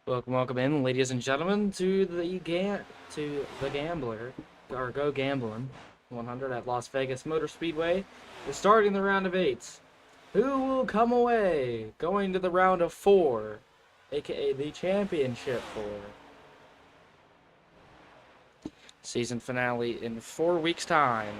Welcome in, ladies and gentlemen, to the Gambler, or Go Gambling 100 at Las Vegas Motor Speedway. We're starting the round of 8. Who will come away going to the round of 4, aka the championship 4? Season finale in 4 weeks' time.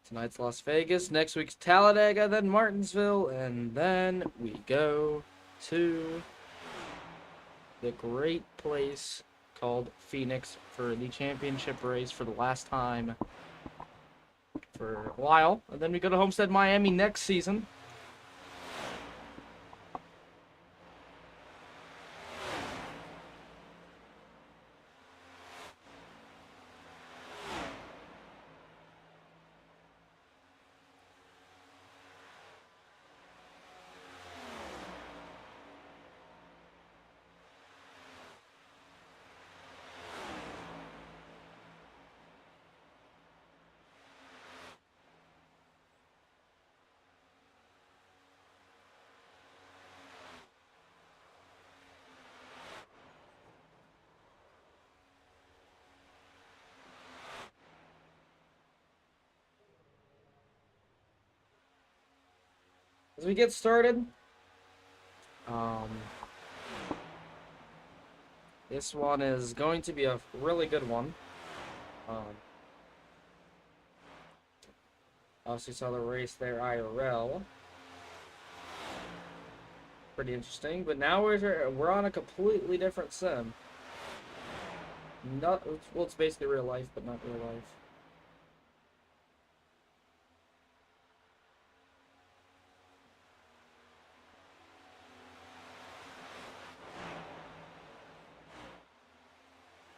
Tonight's Las Vegas, next week's Talladega, then Martinsville, and then we go to the great place called Phoenix for the championship race for the last time for a while. And then we go to Homestead, Miami next season. As we get started, this one is going to be a really good one. Obviously saw the race there IRL. Pretty interesting, but now we're on a completely different sim. Well, it's basically real life, but not real life.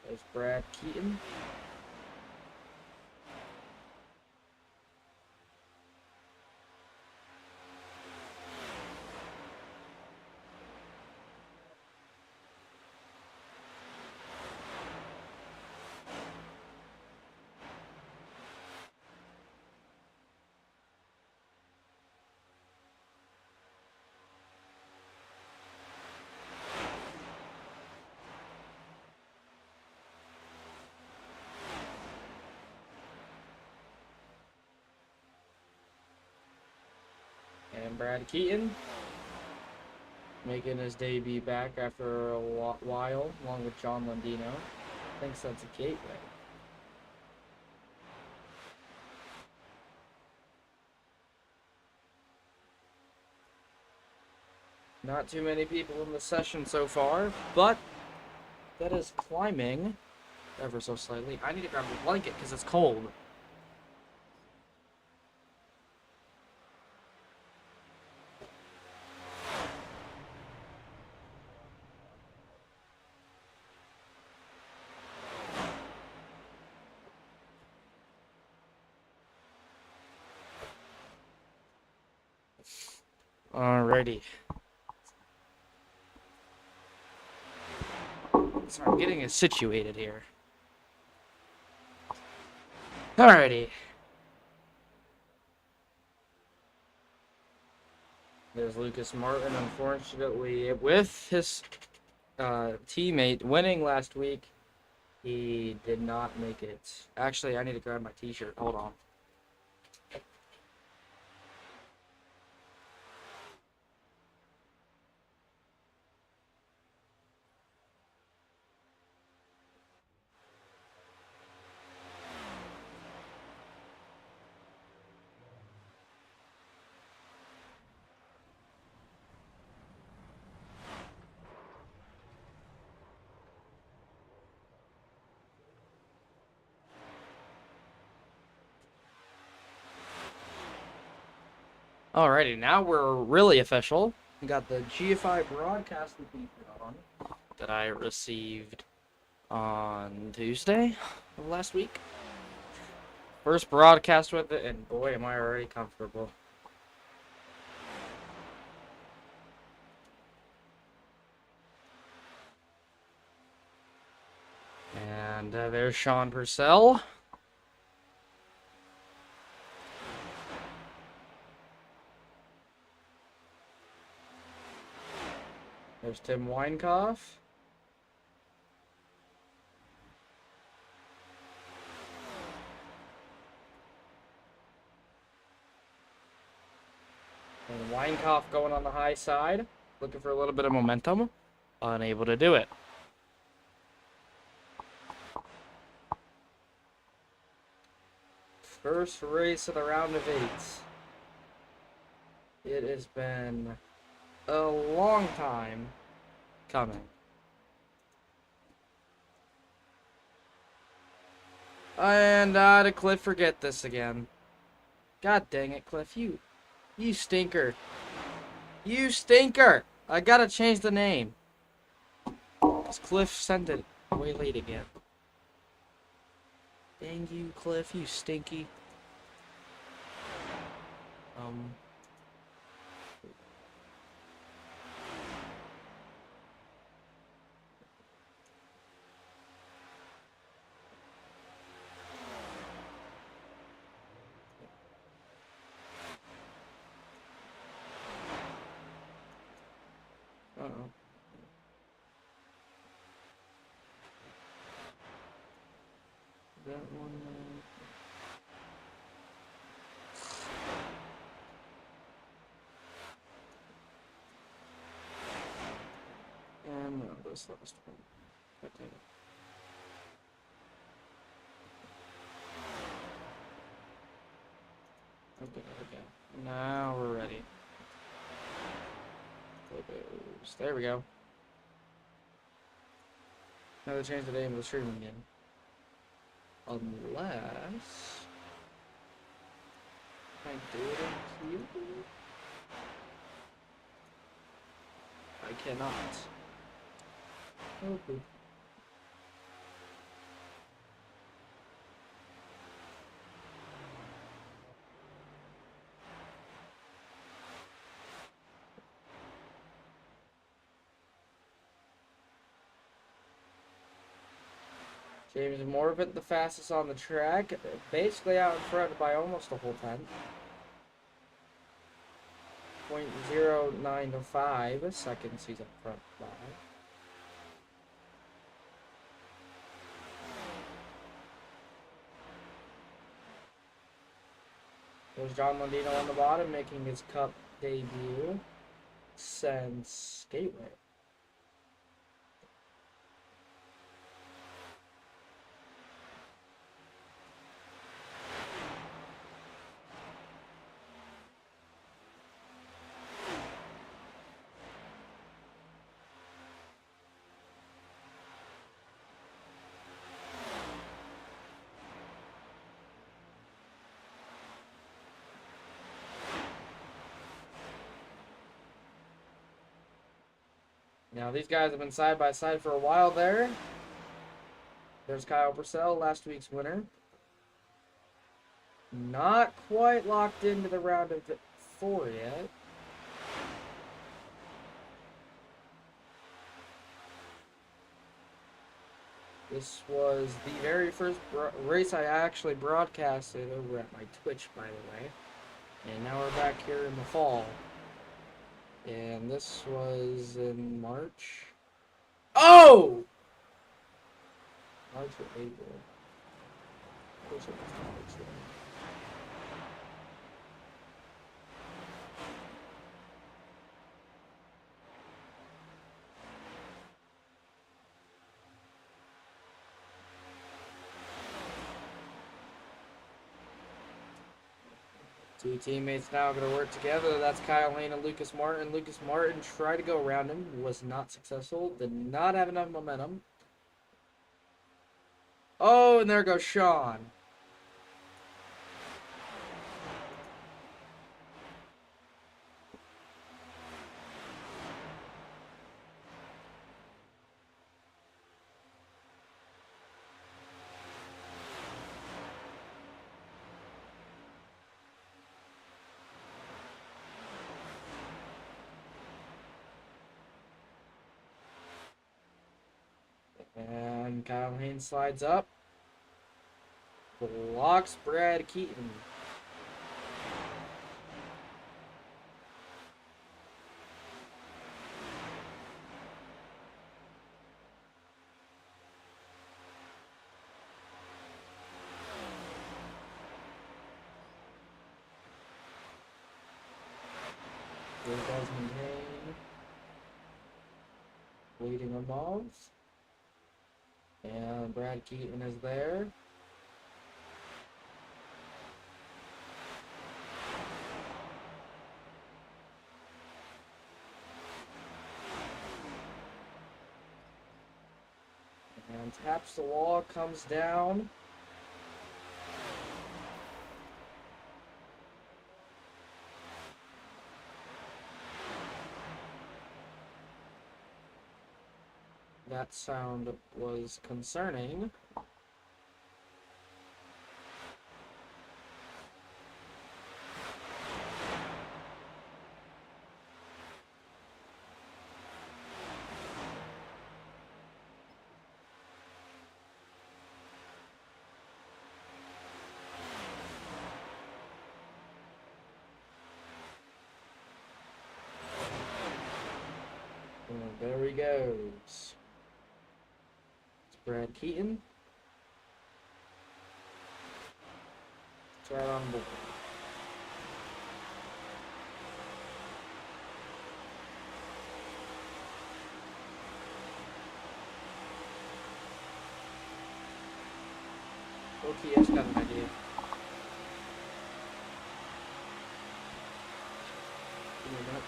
There's Brad Keaton. And Brad Keaton making his debut back after a while, along with John Lundino. Thinks that's a gateway. Not too many people in the session so far, but that is climbing ever so slightly. I need to grab a blanket because it's cold. Alrighty. So I'm getting it situated here. Alrighty. There's Lucas Martin, unfortunately, with his teammate winning last week. He did not make it. Actually, I need to grab my t-shirt. Hold on. Alrighty, now we're really official. We got the GFi broadcast on that I received on Tuesday of last week. First broadcast with it, and boy, am I already comfortable. And there's Sean Purcell. There's Tim Weinkoff. And Weinkoff going on the high side, looking for a little bit of momentum. Unable to do it. First race of the round of 8. It has been a long time coming. And did Cliff forget this again? God dang it, Cliff, you stinker. You stinker! I gotta change the name. Because Cliff sent it way late again. Dang you, Cliff, you stinky. Uh-oh. That one, and this last one. Okay. Okay. Now we're ready. There we go. Now they changed the name of the stream again. Unless I do it in here? I cannot. Okay. James Morbitt, the fastest on the track, basically out in front by almost a whole 10. 0.095 seconds he's up front by. There's John Lundino on the bottom, making his Cup debut since Gateway. Now, these guys have been side by side for a while there. There's Kyle Purcell, last week's winner. Not quite locked into the round of 4 yet. This was the very first race I actually broadcasted over at my Twitch, by the way. And now we're back here in the fall. And this was in March. Oh! March or April. Of course it was March, right? Two teammates now going to work together. That's Kyle Lane and Lucas Martin. Lucas Martin tried to go around him. Was not successful. Did not have enough momentum. Oh, and there goes Sean. And Kyle Haynes slides up. Blocks Brad Keaton. There's Desmond Hayne leading them off. And Brad Keaton is there. And taps the wall, comes down. That sound was concerning. And there he goes. It's Brad Keaton. It's right on board. OTS got an idea. Give me a minute.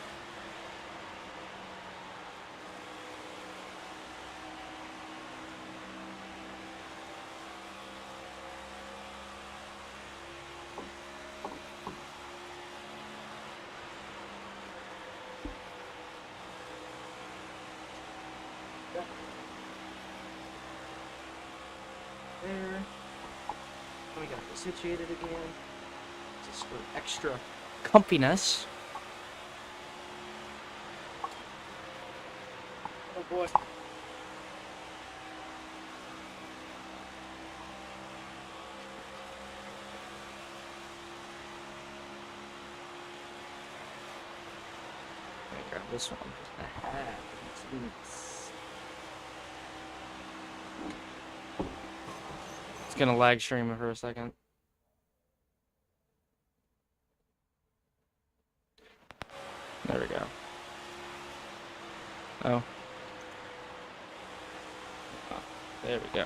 There. We got it situated again. Just for extra comfiness. Oh boy. Let me grab this one. It's gonna lag stream for a second. There we go. Oh. Oh, there we go.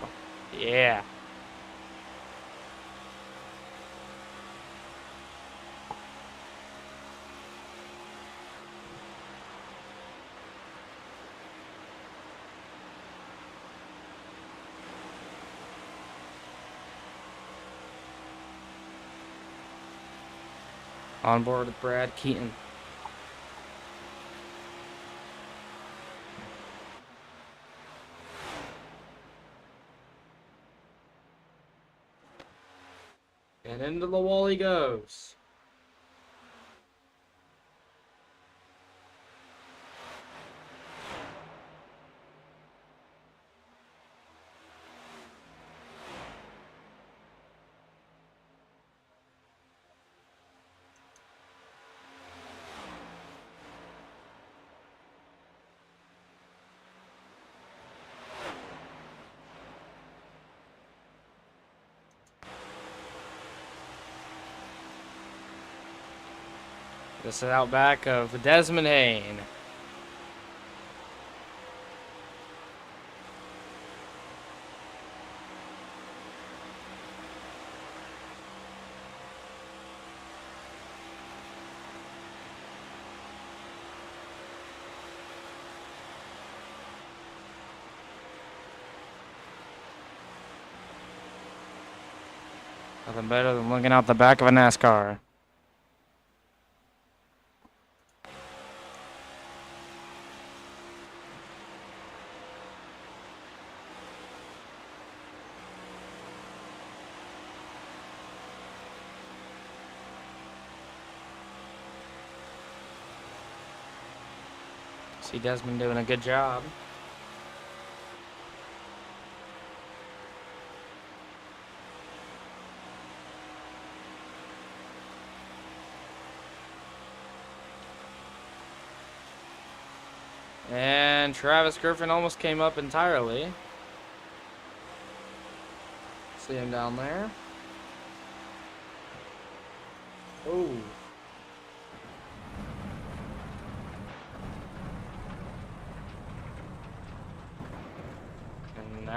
Yeah. On board with Brad Keaton. And into the wall he goes. This is out back of Desmond Hayne. Nothing better than looking out the back of a NASCAR. See Desmond doing a good job. And Travis Griffin almost came up entirely. See him down there. Oh.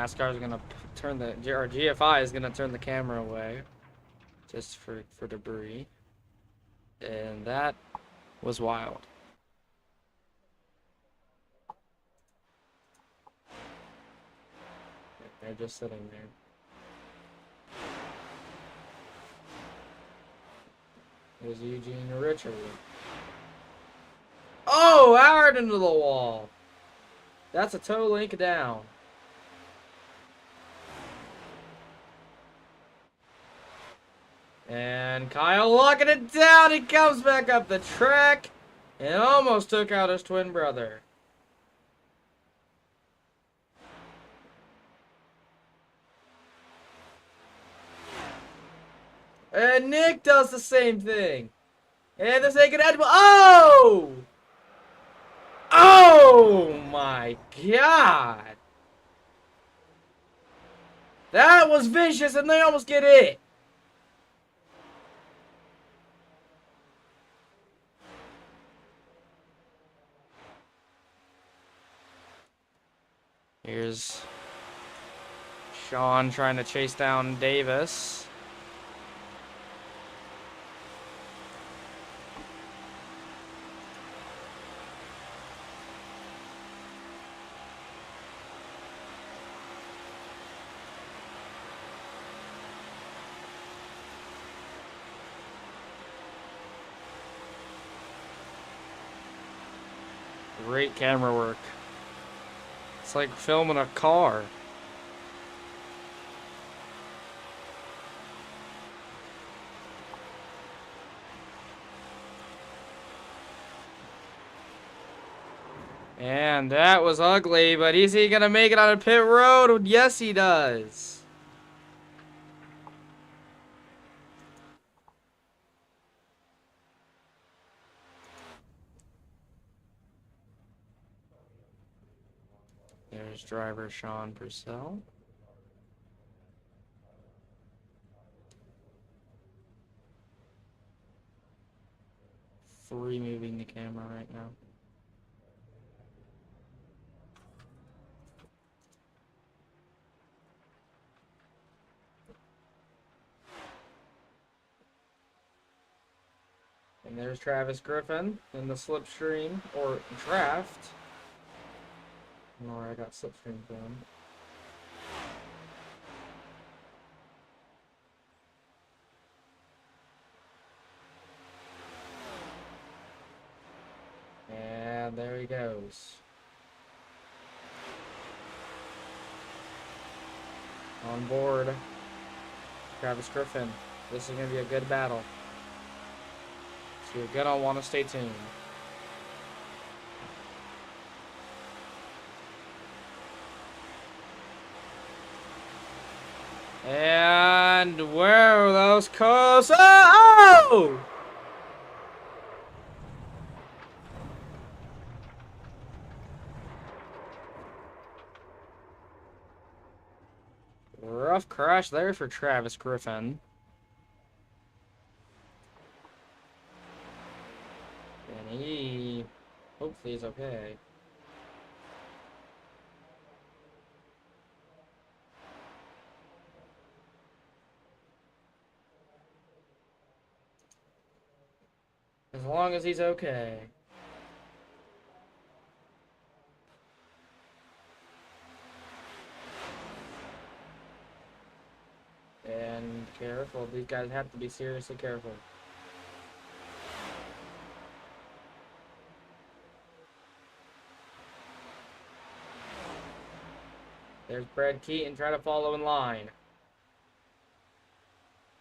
NASCAR is gonna turn the, or GFI is gonna turn the camera away, just for debris, and that was wild. They're just sitting there. There's Eugene Richard. Oh, hard into the wall. That's a toe link down. And Kyle locking it down. He comes back up the track and almost took out his twin brother. And Nick does the same thing. And the second edge. Oh! Oh my God! That was vicious, and they almost get it. Here's Sean trying to chase down Davis. Great camera work. It's like filming a car. And that was ugly, but is he gonna make it on a pit road? Yes, he does. There's driver Sean Purcell. Moving the camera right now. And there's Travis Griffin in the slipstream, or draft. No, I got slipstream for him. And there he goes. On board, Travis Griffin. This is going to be a good battle. So you're going to want to stay tuned. And where are those cars? Oh! Rough crash there for Travis Griffin. And he hopefully is okay. As long as he's okay. And careful, these guys have to be seriously careful. There's Brad Keaton trying to follow in line.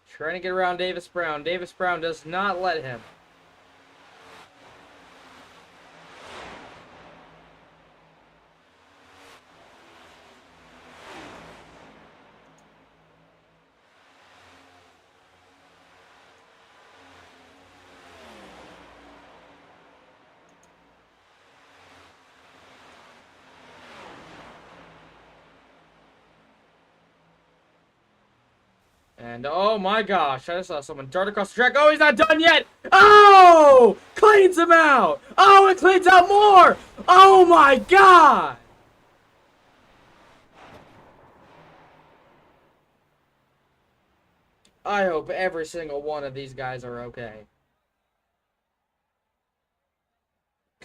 Trying to get around Davis Brown. Davis Brown does not let him. And oh my gosh, I just saw someone dart across the track. Oh, he's not done yet. Oh, cleans him out. Oh, it cleans out more. Oh my God. I hope every single one of these guys are okay.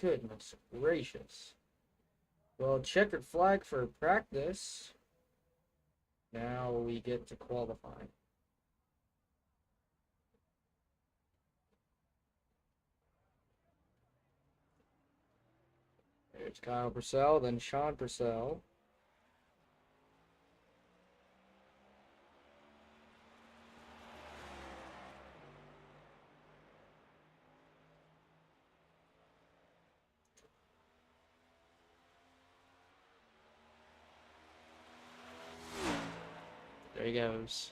Goodness gracious. Well, checkered flag for practice. Now we get to qualify. There's Kyle Purcell, then Sean Purcell. There he goes.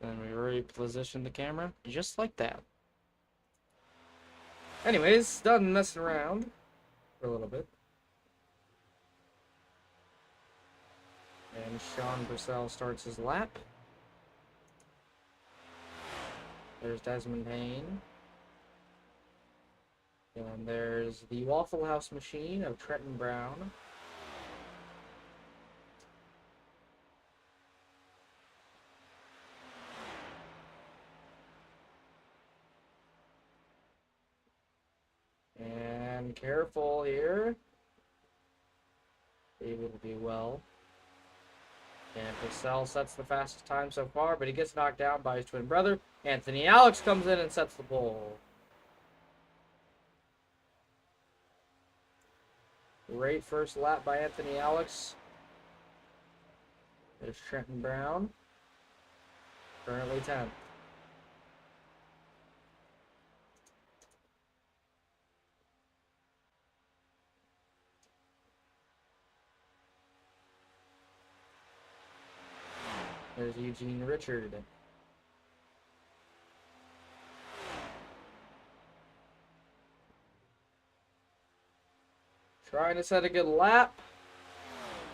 Then we reposition the camera just like that. Anyways, done messing around for a little bit. And Sean Purcell starts his lap. There's Desmond Hayne. And there's the Waffle House machine of Trenton Brown. And careful here. Able to do well. And Purcell sets the fastest time so far, but he gets knocked down by his twin brother. Anthony Alex comes in and sets the pole. Great first lap by Anthony Alex. There's Trenton Brown. Currently 10th. There's Eugene Richard. Trying to set a good lap.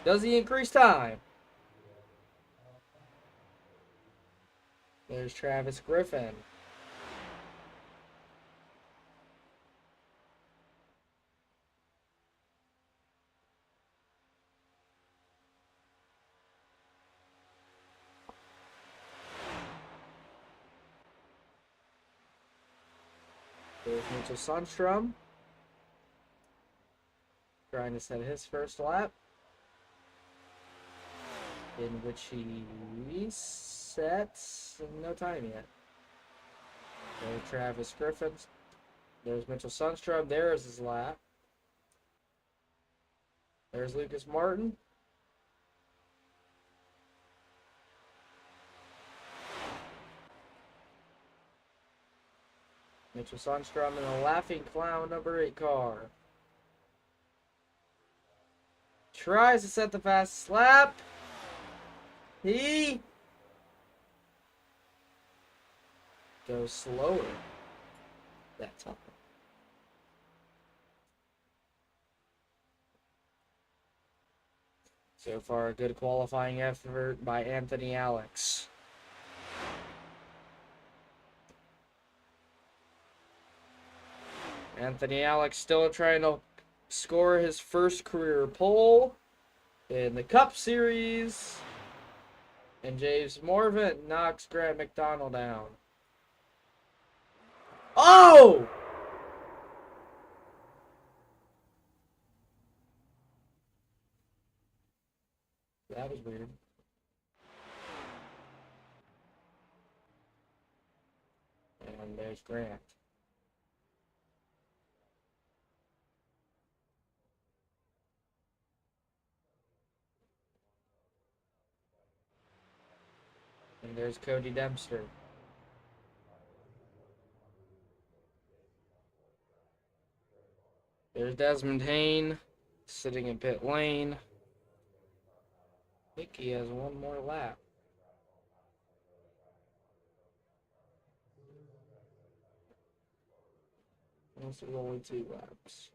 Does he increase time? There's Travis Griffin. There's Mitchell Sundstrom. Trying to set his first lap. In which he resets no time yet. There's Travis Griffin. There's Mitchell Sundstrom. There's his lap. There's Lucas Martin. Mitchell Sundstrom in the Laughing Clown number 8 car. Tries to set the fastest lap. He goes slower. That's all. So far, a good qualifying effort by Anthony Alex. Anthony Alex still trying to score his first career pole in the Cup Series. And James Morvant knocks Grant McDonald down. Oh! That was weird. And there's Grant. And there's Cody Dempster. There's Desmond Hayne sitting in pit lane. I think he has one more lap. This is only 2 laps.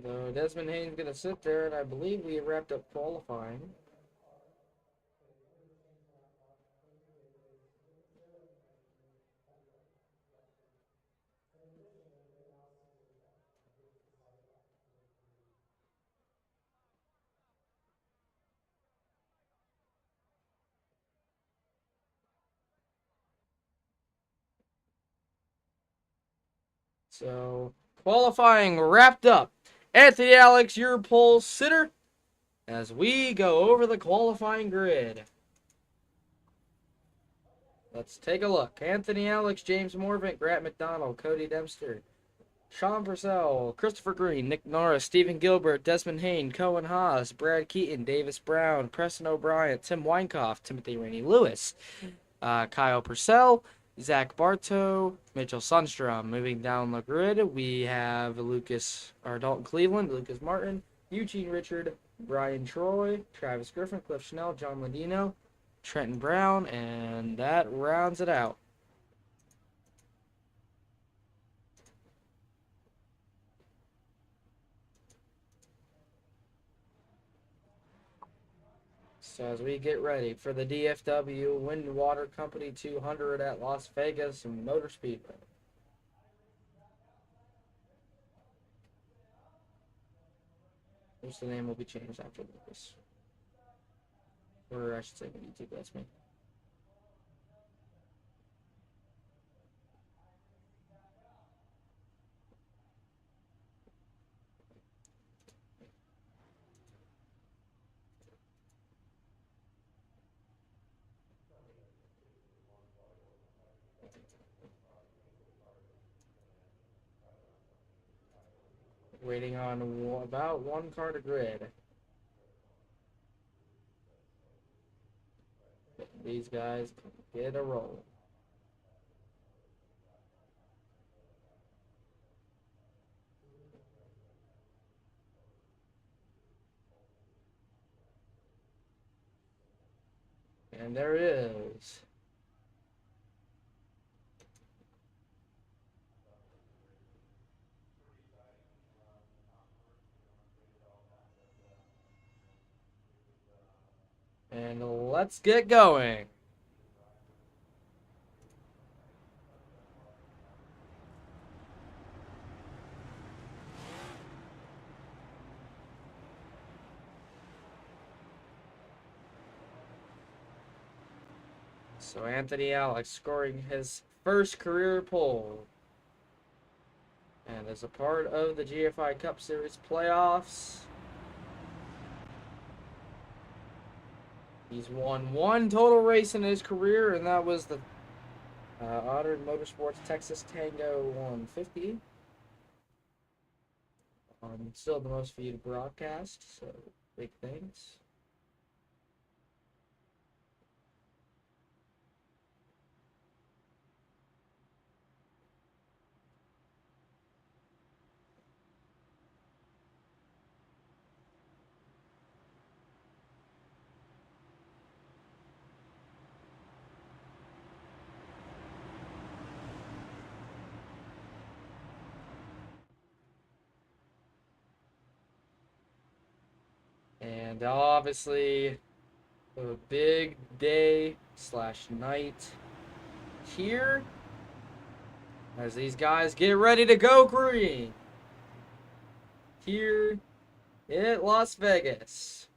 Though Desmond Hayne's going to sit there, and I believe we wrapped up qualifying. So, qualifying wrapped up. Anthony Alex, your pole sitter, as we go over the qualifying grid. Let's take a look. Anthony Alex, James Morvant, Grant McDonald, Cody Dempster, Sean Purcell, Christopher Green, Nick Norris, Stephen Gilbert, Desmond Hayne, Cohen Haas, Brad Keaton, Davis Brown, Preston O'Brien, Tim Weinkoff, Timothy Rainey Lewis, Kyle Purcell, Zach Bartow, Mitchell Sundstrom. Moving down the grid, we have Dalton Cleveland, Lucas Martin, Eugene Richard, Brian Troy, Travis Griffin, Cliff Schnell, John Ladino, Trenton Brown, and that rounds it out. So as we get ready for the DFW Winwater Company 200 at Las Vegas Motor Speedway. Which the name will be changed after this. Or I should say YouTube, that's me. Waiting on about one car to grid. These guys can get a roll. And there is. And let's get going. So Anthony Alex scoring his first career pole. And as a part of the GFI Cup Series playoffs, he's won one total race in his career, and that was the Honored Motorsports Texas Tango 150. Still the most viewed broadcast, so big things. And obviously, a big day / night here as these guys get ready to go green here at Las Vegas.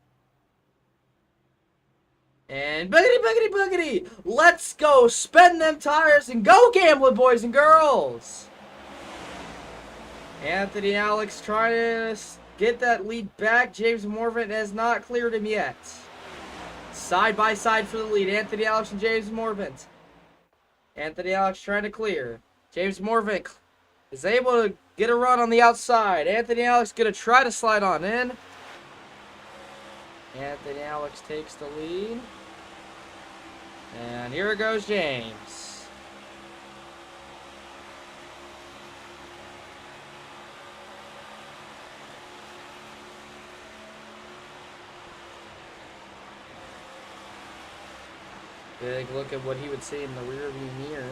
And boogity, boogity, boogity, let's go spin them tires and go gambling, boys and girls. Anthony Alex trying to get that lead back. James Morvant has not cleared him yet. Side by side for the lead. Anthony Alex and James Morvant. Anthony Alex trying to clear. James Morvant is able to get a run on the outside. Anthony Alex going to try to slide on in. Anthony Alex takes the lead. And here goes James. Big look at what he would see in the rearview mirror.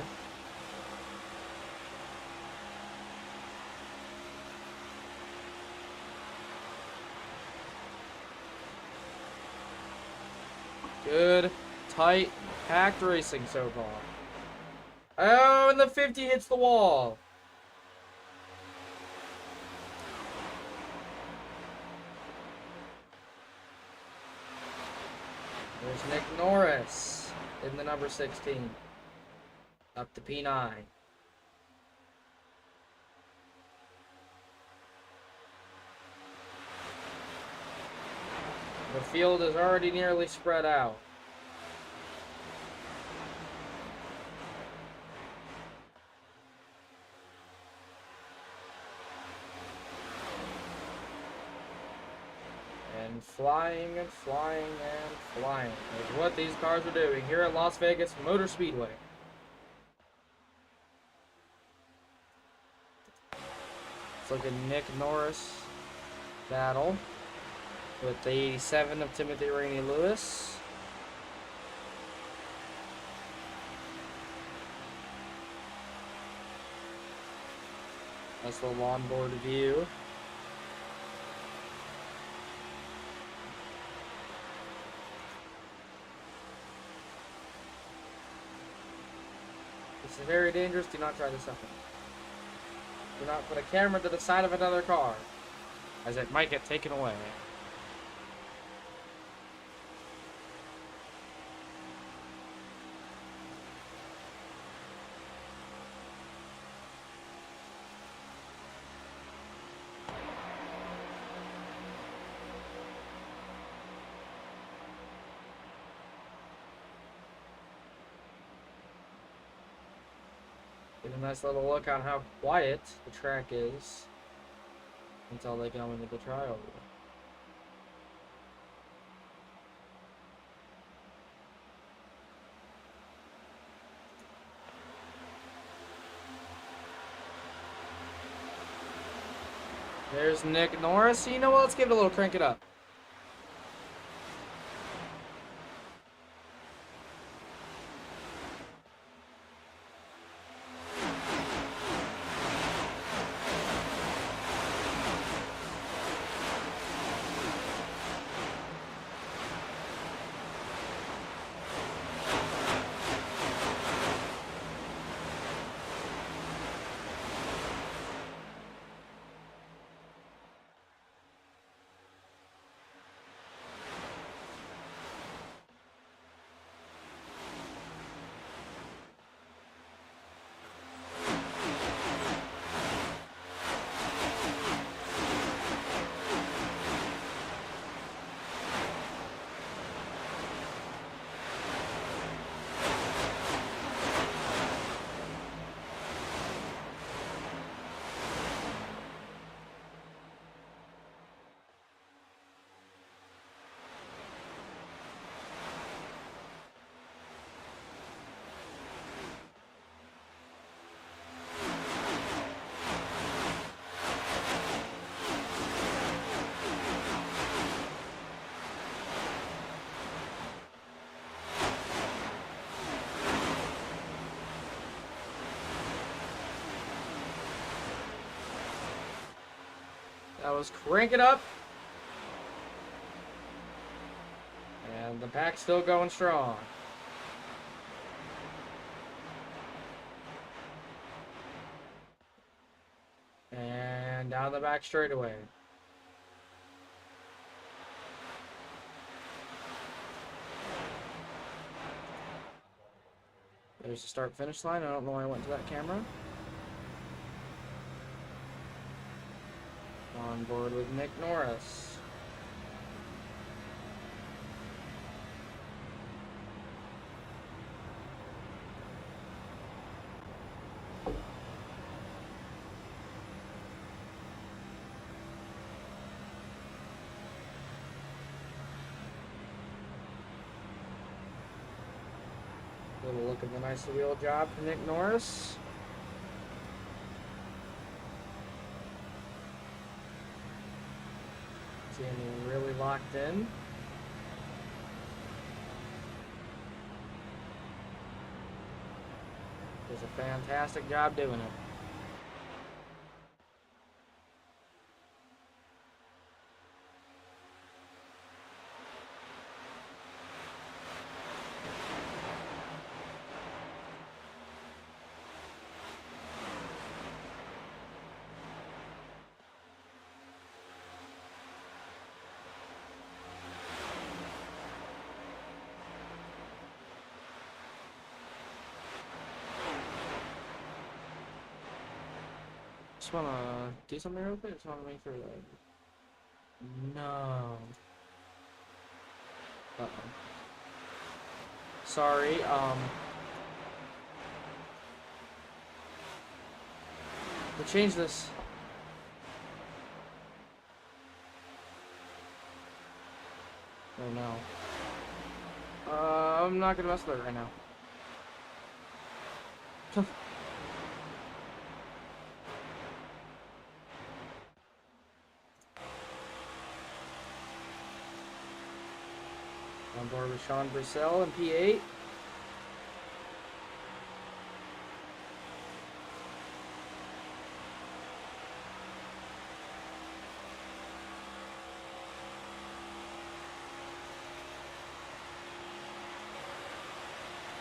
Good, tight, packed racing so far. Oh, and the 50 hits the wall. There's Nick Norris in the number 16. Up to P9. The field is already nearly spread out. And flying and flying and flying is what these cars are doing here at Las Vegas Motor Speedway. Let's look at Nick Norris battle with the 87 of Timothy Rainey Lewis. That's the onboard view. This is very dangerous. Do not try this at home. Do not put a camera to the side of another car, as it might get taken away. Get a nice little look on how quiet the track is until they go into the trioval. There's Nick Norris. You know what? Let's give it a little crank it up. That was crank it up. And the pack's still going strong. And down the back straightaway. There's the start finish line. I don't know why I went to that camera. On board with Nick Norris. Little look at the nice wheel job for Nick Norris. See anyone really locked in. Does a fantastic job doing it. Just wanna do something real quick. Just wanna make sure that. No. Uh-oh. Sorry, we'll change this. Oh no. I'm not gonna mess with it right now. On board with Sean Brissell in P8.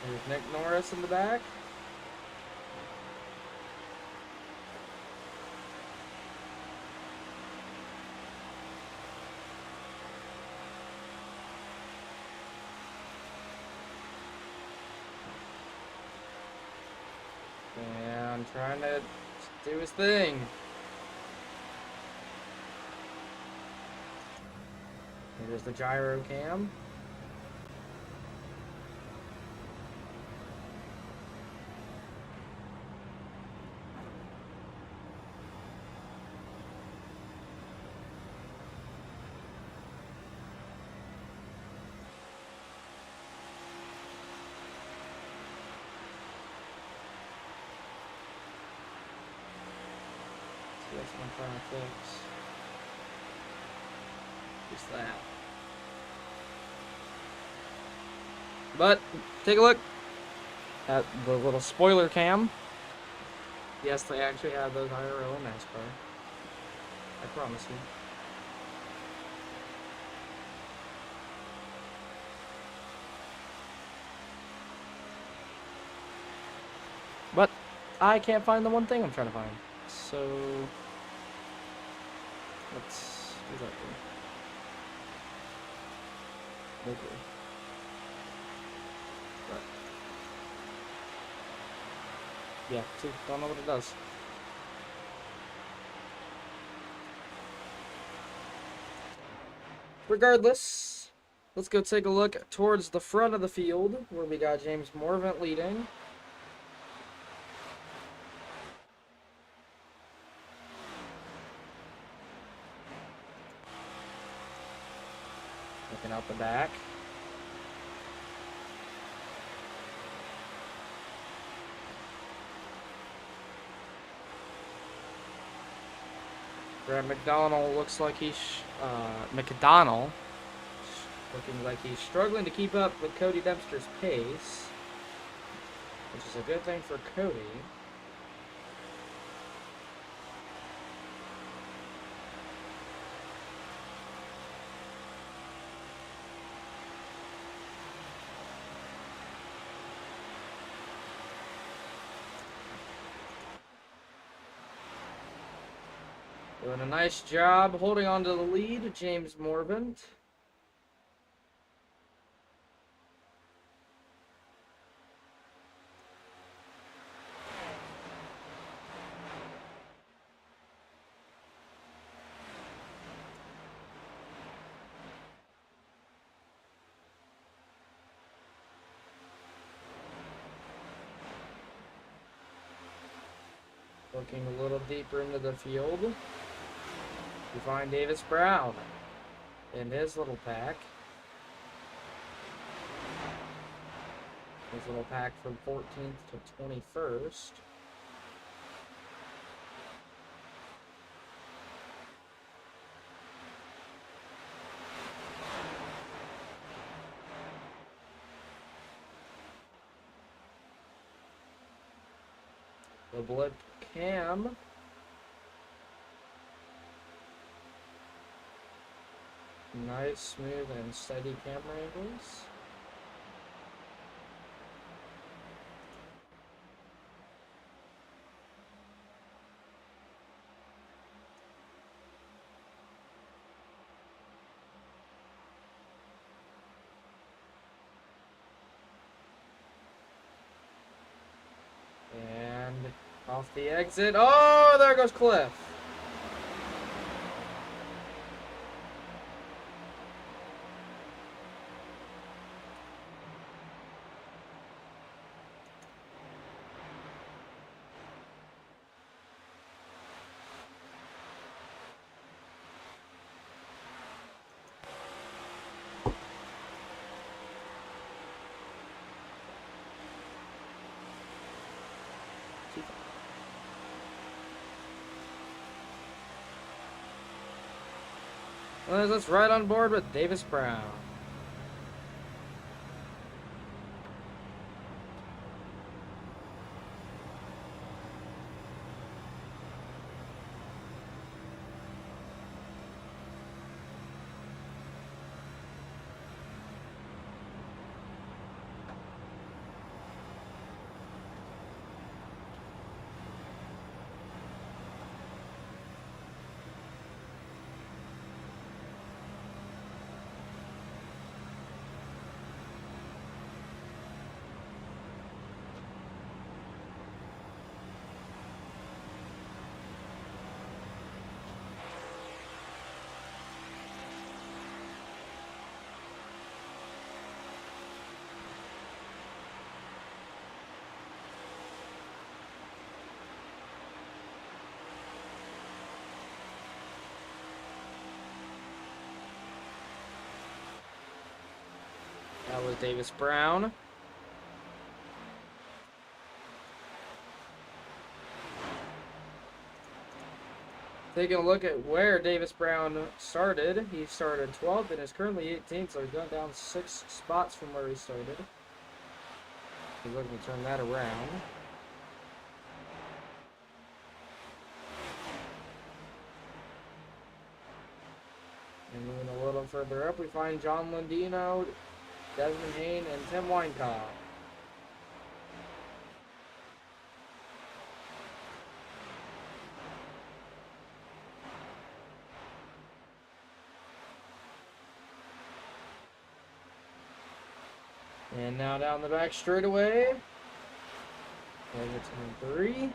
There's Nick Norris in the back. And trying to do his thing. There's the gyro cam. That's what I'm trying to fix. Just that. But take a look at the little spoiler cam. Yes, they actually have those IRL in NASCAR. I promise you. But I can't find the one thing I'm trying to find. So let's do that thing. Okay. But yeah, see, don't know what it does. Regardless, let's go take a look towards the front of the field where we got James Morvant leading. Looking out the back. Brad McDonald looks like he's McDonald looking like he's struggling to keep up with Cody Dempster's pace, which is a good thing for Cody. Doing a nice job holding on to the lead, James Morvant. Looking a little deeper into the field, we find Davis Brown in his little pack. His little pack from 14th to 21st. The blip cam. Nice, smooth, and steady camera angles. And off the exit. Oh, there goes Cliff. Let's ride on board with Davis Brown. That was Davis Brown. Taking a look at where Davis Brown started, he started 12th and is currently 18th, so he's gone down 6 spots from where he started. He's looking to turn that around. And moving a little further up, we find John Lundino, Desmond Hayne, and Tim Winecock. And now down the back straightaway. Turn 3.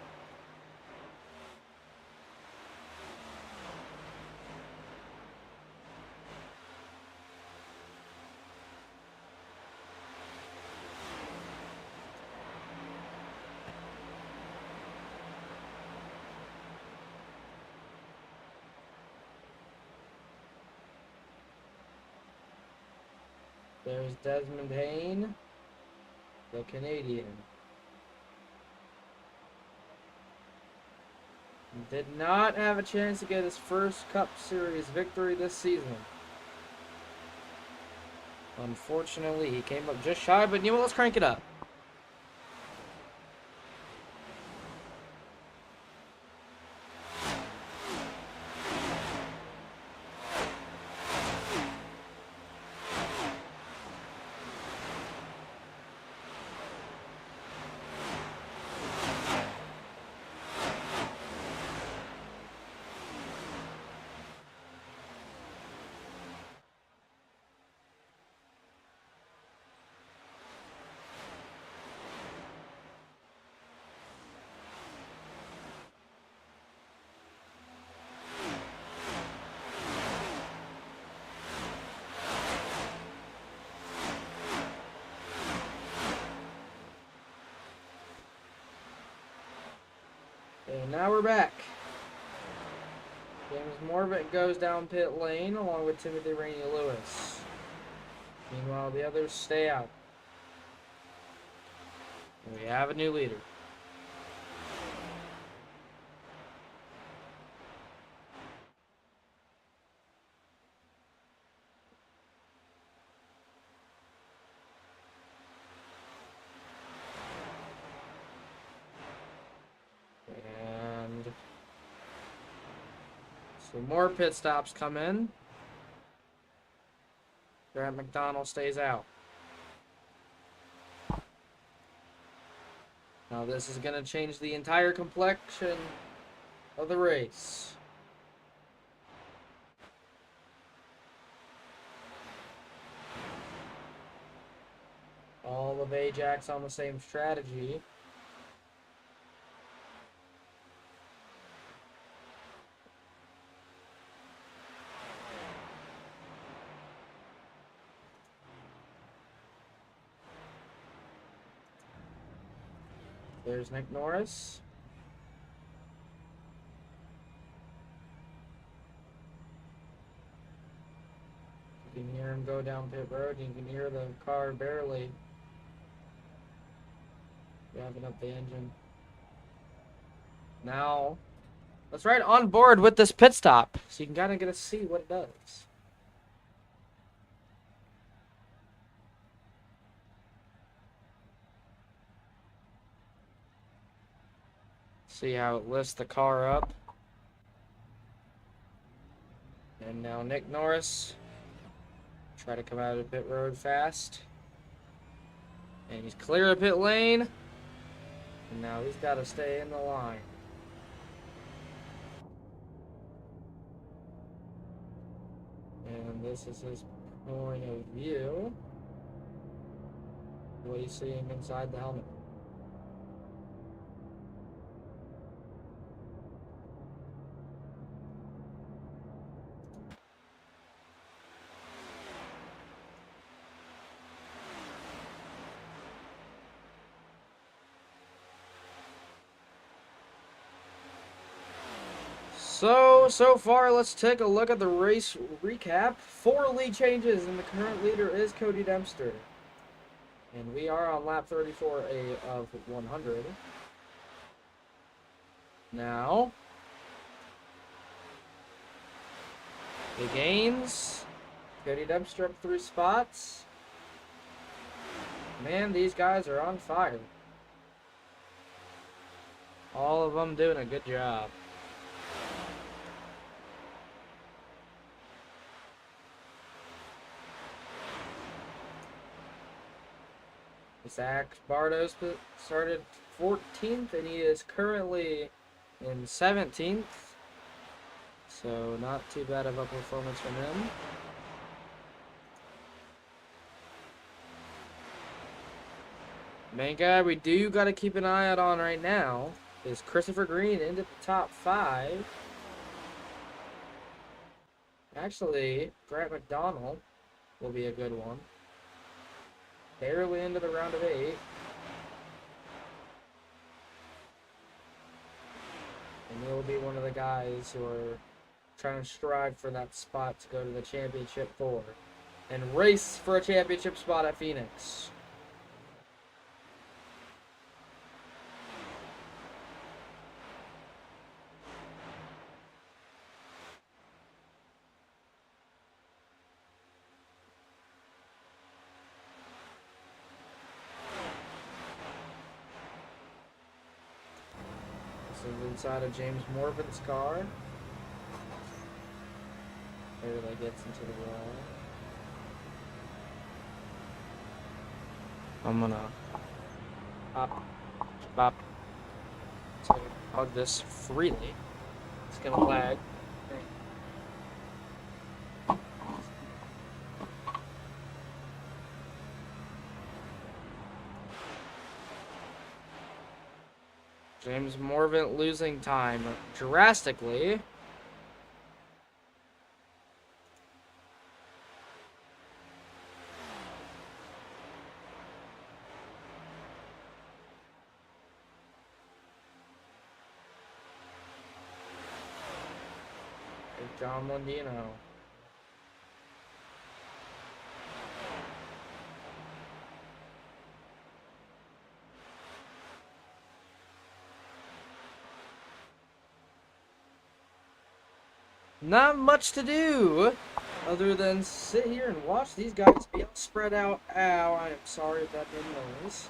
There's Desmond Hayne, the Canadian. Did not have a chance to get his first Cup Series victory this season. Unfortunately, he came up just shy, but you know what? Let's crank it up. And now we're back. James Morvitt goes down pit lane along with Timothy Rainey Lewis. Meanwhile, the others stay out. And we have a new leader. So more pit stops come in. Grant McDonald stays out. Now this is going to change the entire complexion of the race. All of Ajax on the same strategy. There's Nick Norris. You can hear him go down pit road. You can hear the car barely revving up the engine. Now, let's ride on board with this pit stop so you can kind of get to see what it does. See how it lifts the car up. And now Nick Norris. Try to come out of pit road fast. And he's clear of pit lane. And now he's got to stay in the line. And this is his point of view. What he's seeing inside the helmet. So far, let's take a look at the race recap. 4 lead changes, and the current leader is Cody Dempster. And we are on lap 34 of 100. Now, the gains. Cody Dempster up 3 spots. Man, these guys are on fire. All of them doing a good job. Zach Bardos started 14th, and he is currently in 17th. So not too bad of a performance from him. Main guy we do got to keep an eye out on right now is Christopher Green into the top 5. Actually, Grant McDonald will be a good one. Barely into the round of 8. And he'll be one of the guys who are trying to strive for that spot to go to the championship for and race for a championship spot at Phoenix. This is inside of James Morven's car. Barely gets into the wall. I'm gonna pop, so hug this freely. It's gonna lag. James Morven losing time drastically. John Lundino. Not much to do other than sit here and watch these guys be all spread out. Ow, I am sorry if that made noise.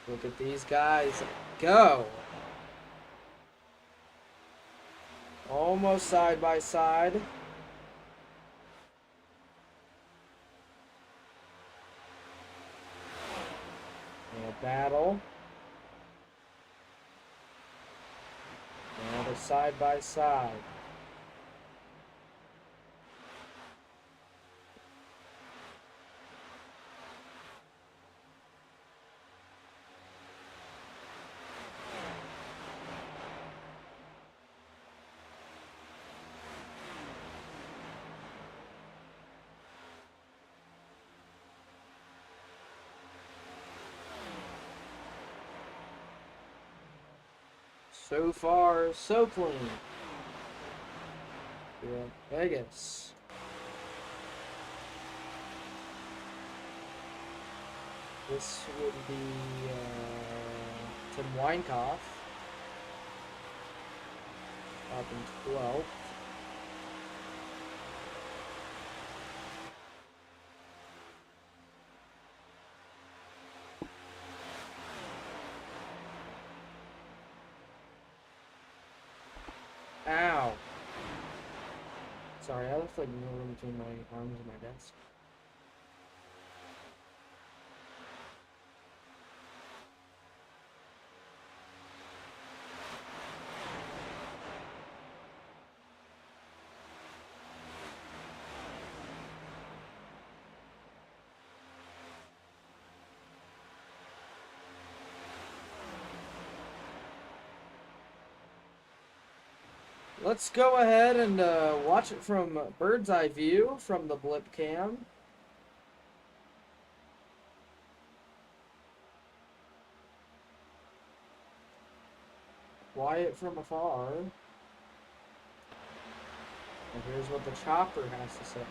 Look at these guys go. Almost side by side. And a battle. Another side by side. So far, so clean. Yeah, Vegas. This would be Tim Weinkoff up in 12th. Ow. Sorry, I left like no room between my arms and my desk. Let's go ahead and watch it from bird's eye view from the blip cam. Quiet from afar. And here's what the chopper has to say.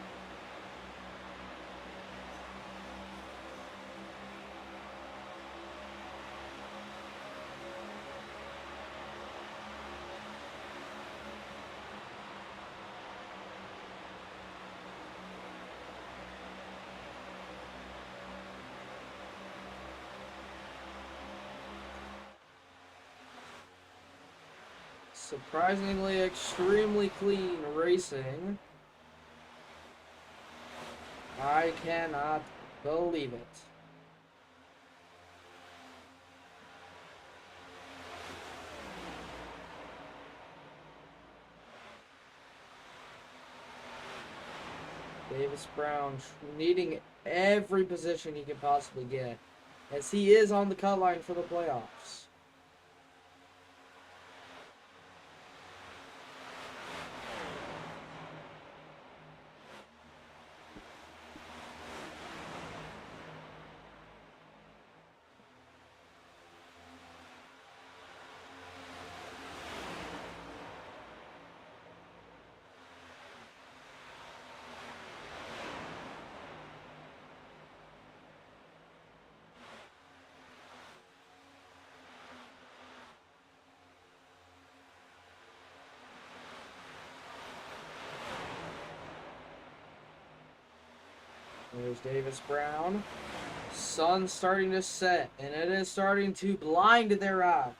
Surprisingly extremely clean racing. I cannot believe it. Davis Brown needing every position he can possibly get, as he is on the cut line for the playoffs. There's Davis Brown. Sun's starting to set, and it is starting to blind their eyes.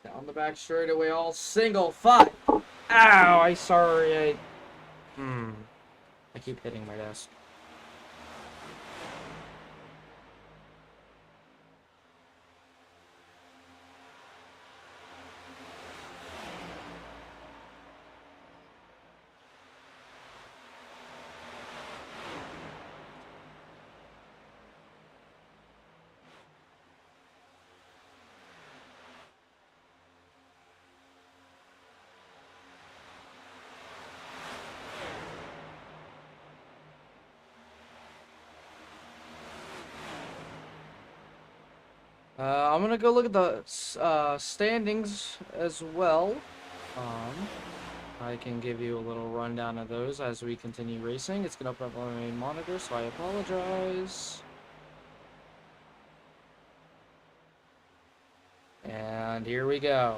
Down the back straightaway, all single. Fuck! Ow! I keep hitting my desk. I'm gonna go look at the standings as well. I can give you a little rundown of those as we continue racing. It's gonna open up on my main monitor, so I apologize. And here we go.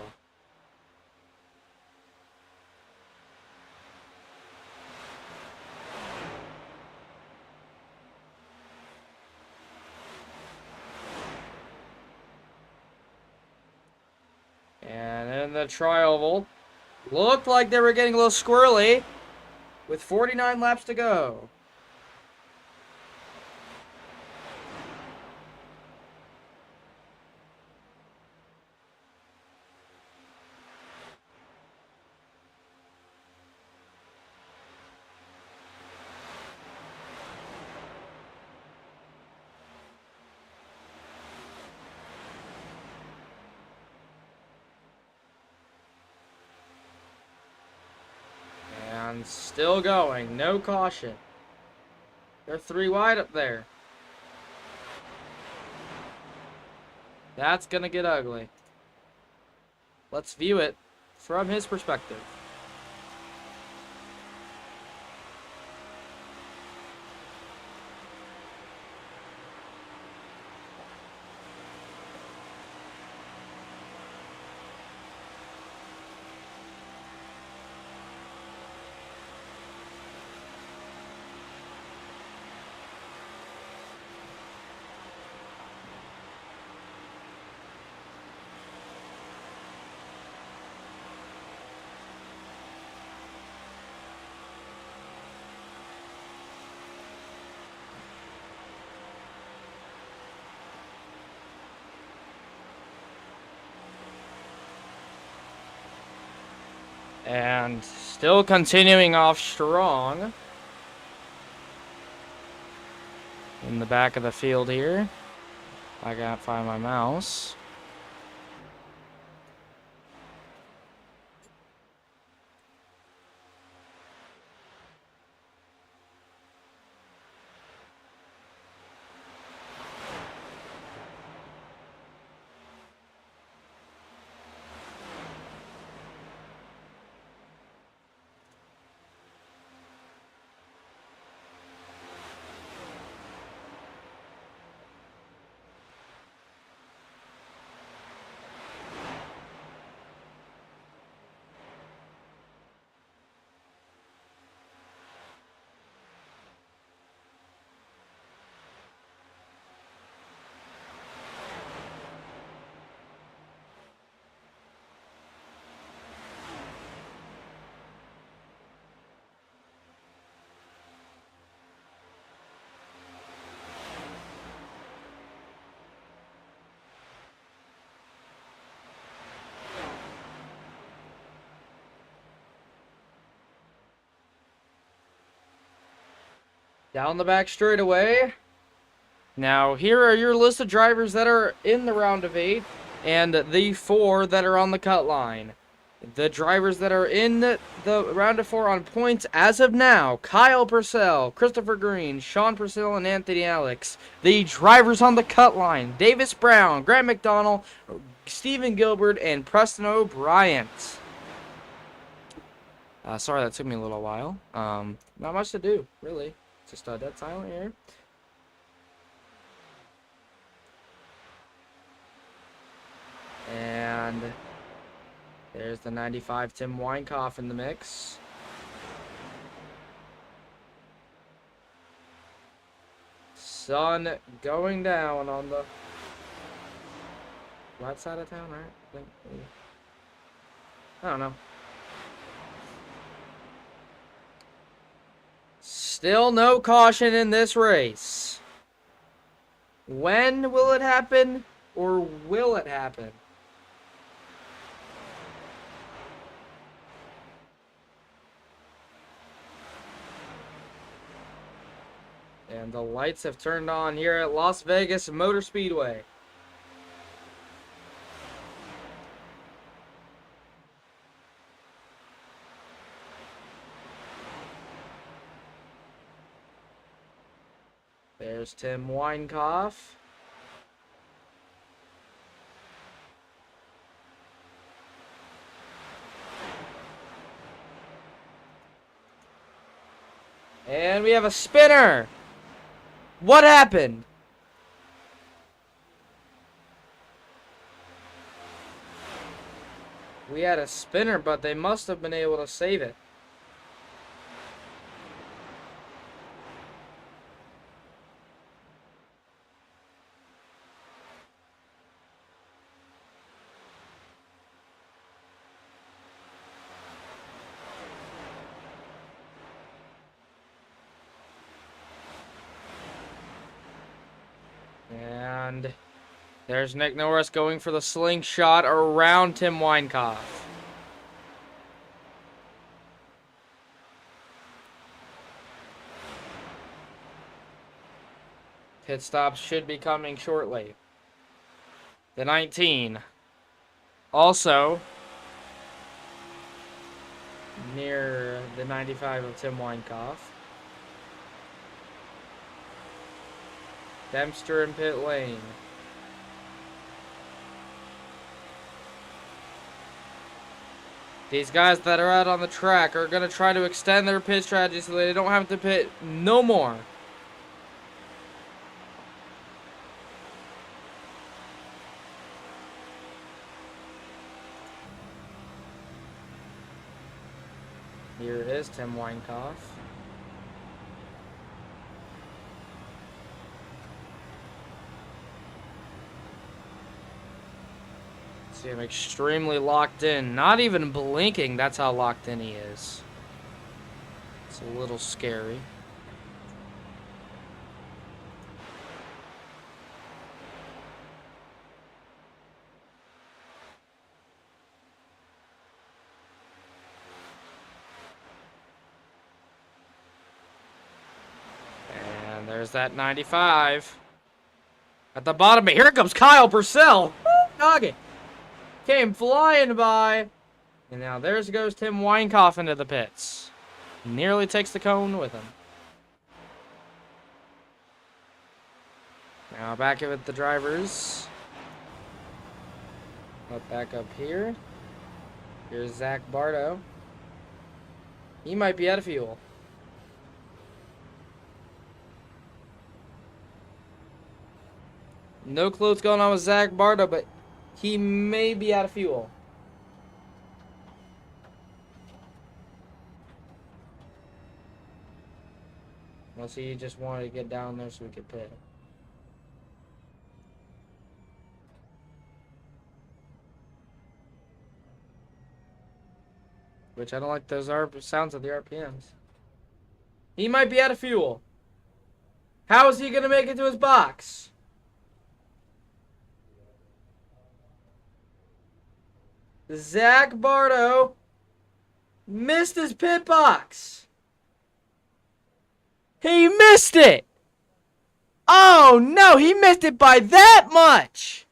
And in the tri-oval, looked like they were getting a little squirrely with 49 laps to go. And still going. No caution. They're 3 wide up there. That's going to get ugly. Let's view it from his perspective. And still continuing off strong in the back of the field here. I can't find my mouse. Down the back straightaway. Now, here are your list of drivers that are in the round of 8 and the 4 that are on the cut line. The drivers that are in the round of 4 on points as of now: Kyle Purcell, Christopher Green, Sean Purcell, and Anthony Alex. The drivers on the cut line: Davis Brown, Grant McDonald, Stephen Gilbert, and Preston O'Brien. Sorry that took me a little while. Not much to do, really. Just dead silent here. And there's the 95 Tim Weinkoff in the mix. Sun going down on the right side of town, right? I don't know. Still no caution in this race. When will it happen, or will it happen? And the lights have turned on here at Las Vegas Motor Speedway. There's Tim Weinkoff. And we have a spinner. What happened? We had a spinner, but they must have been able to save it. And there's Nick Norris going for the slingshot around Tim Weinkoff. Pit stops should be coming shortly. The 19. Also, near the 95 of Tim Weinkoff. Dempster in pit lane. These guys that are out on the track are going to try to extend their pit strategy so they don't have to pit no more. Here is Tim Weinkoff. See him extremely locked in. Not even blinking. That's how locked in he is. It's a little scary. And there's that 95. At the bottom, here comes Kyle Purcell. Doggy. Came flying by. And now there goes Tim Weinkoff into the pits. Nearly takes the cone with him. Now back with the drivers. Back up here. Here's Zach Bardo. He might be out of fuel. No clue what's going on with Zach Bardo, but he may be out of fuel. Unless he just wanted to get down there so we could pit. Which I don't like those sounds of the RPMs. He might be out of fuel. How is he going to make it to his box? Zach Bardo missed his pit box. He missed it. Oh, no, he missed it by that much.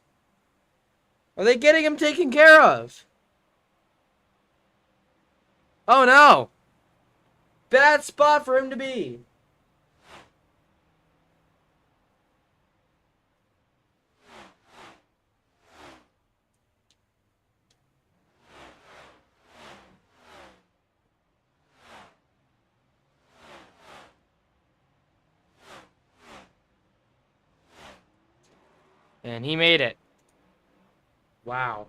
Are they getting him taken care of? Oh, no. Bad spot for him to be. And he made it. Wow.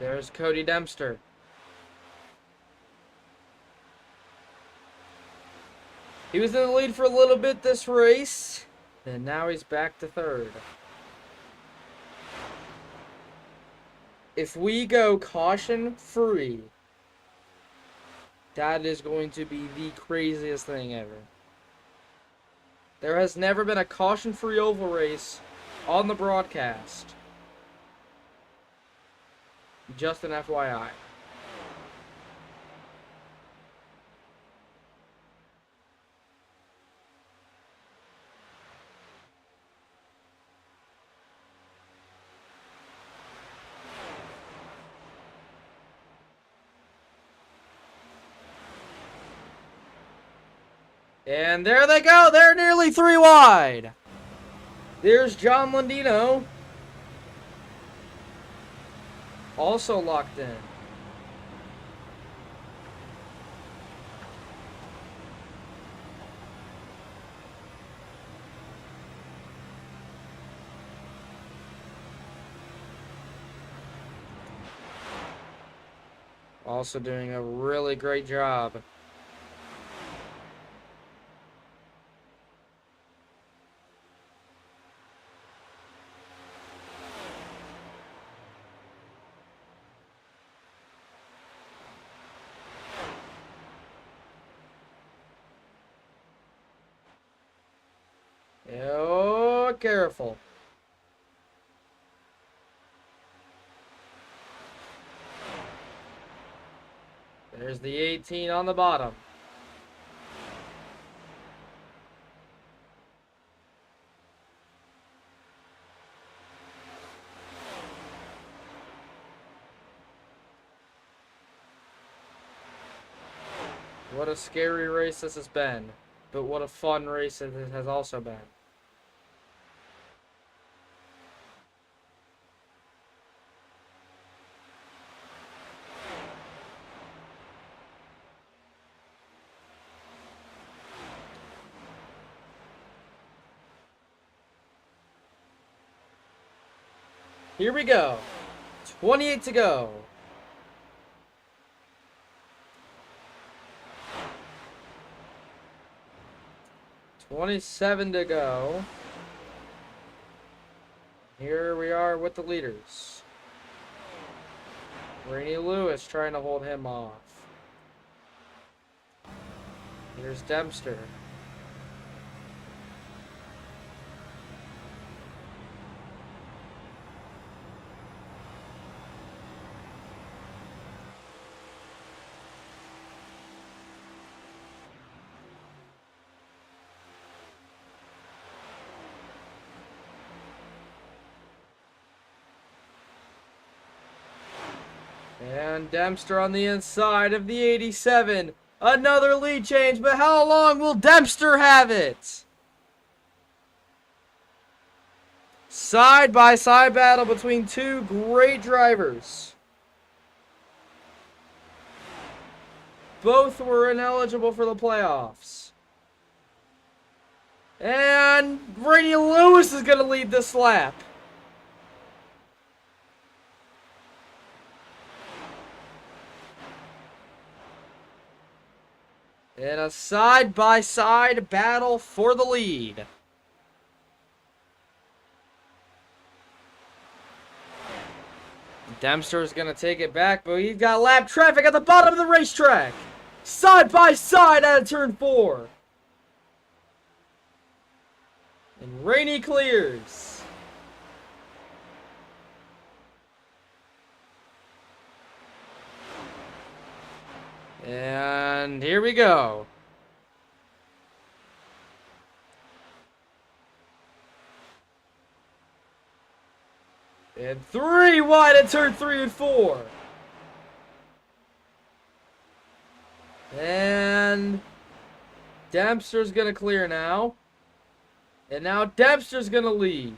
There's Cody Dempster. He was in the lead for a little bit this race, and now he's back to third. If we go caution free, that is going to be the craziest thing ever. There has never been a caution free oval race on the broadcast. Just an FYI. And there they go. They're nearly 3 wide. There's John Lundino. Also locked in. Also doing a really great job. Oh, careful. There's the 18 on the bottom. What a scary race this has been, but what a fun race it has also been. Here we go. 28 to go. $27 to go. Here we are with the leaders. Rainey Lewis trying to hold him off. Here's Dempster. And Dempster on the inside of the 87. Another lead change, but how long will Dempster have it? Side-by-side battle between two great drivers. Both were ineligible for the playoffs. And Rainey Lewis is going to lead this lap. In a side-by-side battle for the lead. Dempster is going to take it back, but he's got lap traffic at the bottom of the racetrack. Side-by-side out of turn 4. And Rainey clears. And here we go. And 3 wide at turn 3 and 4. And Dempster's going to clear now. And now Dempster's going to lead.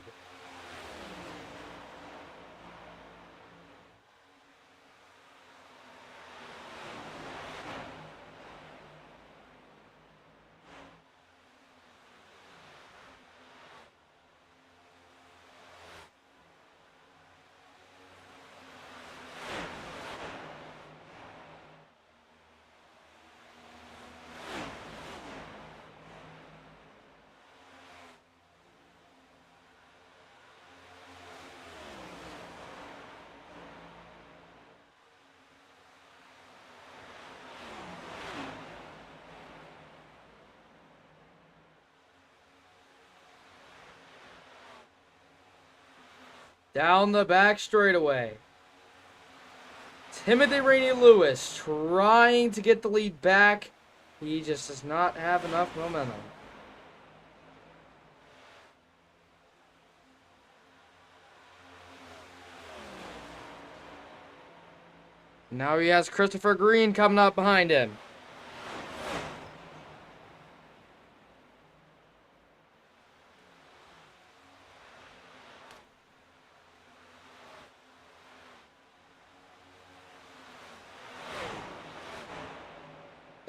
Down the back straightaway. Timothy Rainey Lewis trying to get the lead back. He just does not have enough momentum. Now he has Christopher Green coming up behind him.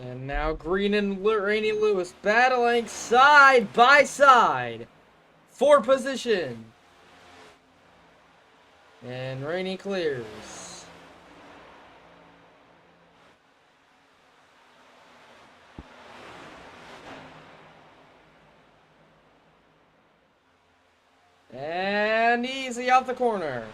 And now Green and Rainey Lewis battling side by side for position. And Rainey clears. And easy off the corner.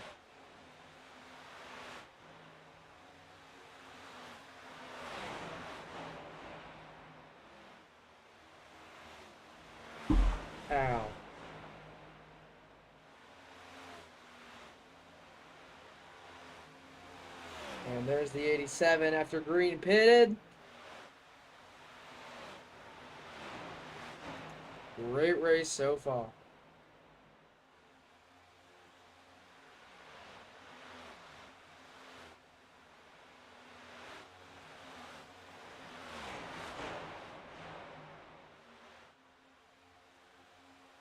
Ow. And there's the 87 after Green pitted. Great race so far.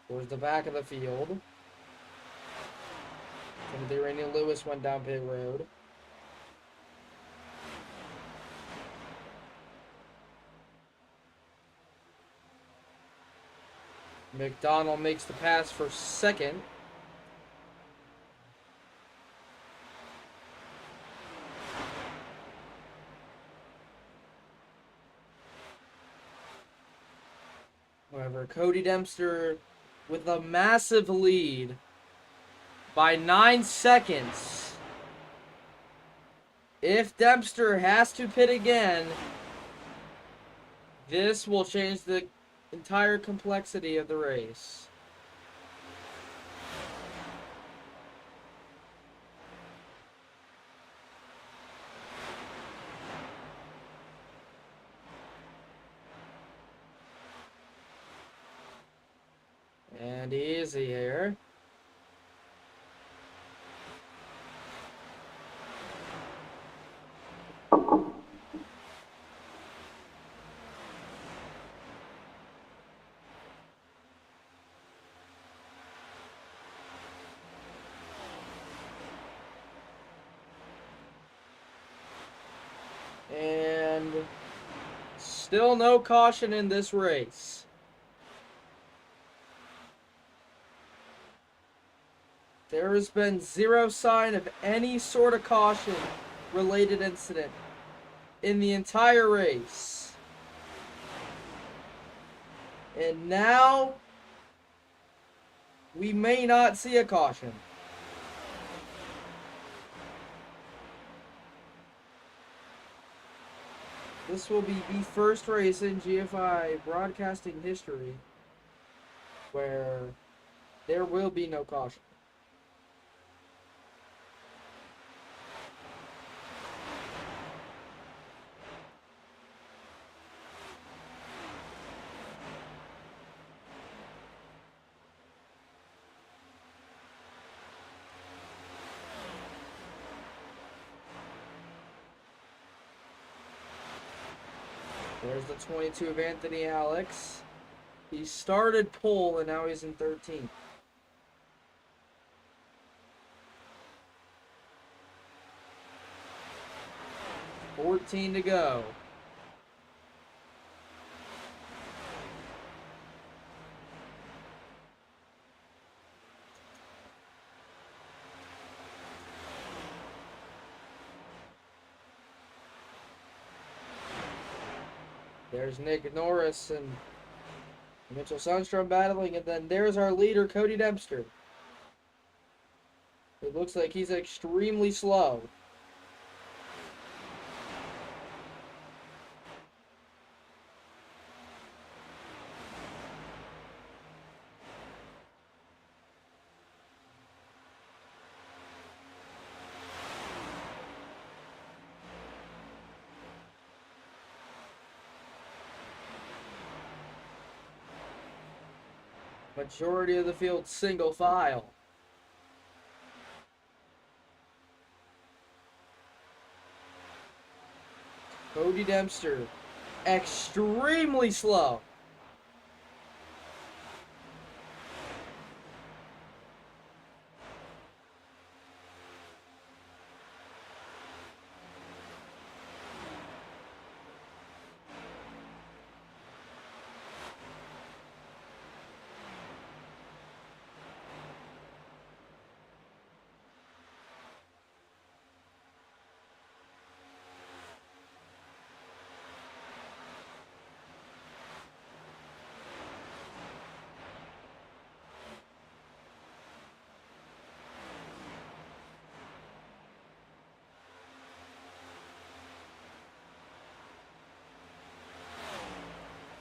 Towards the back of the field. Timothy Rainey Lewis went down pit road. McDonald makes the pass for second. However, Cody Dempster with a massive lead by 9 seconds. If Dempster has to pit again, this will change the entire complexity of the race. And easy here. And still no caution in this race. There has been zero sign of any sort of caution related incident in the entire race. And now we may not see a caution. This will be the first race in GFi broadcasting history where there will be no caution. There's the 22 of Anthony Alex. He started pole and now he's in 13th. $14 to go. There's Nick Norris and Mitchell Sundstrom battling, and then there's our leader, Cody Dempster. It looks like he's extremely slow. Majority of the field single file. Cody Dempster, extremely slow.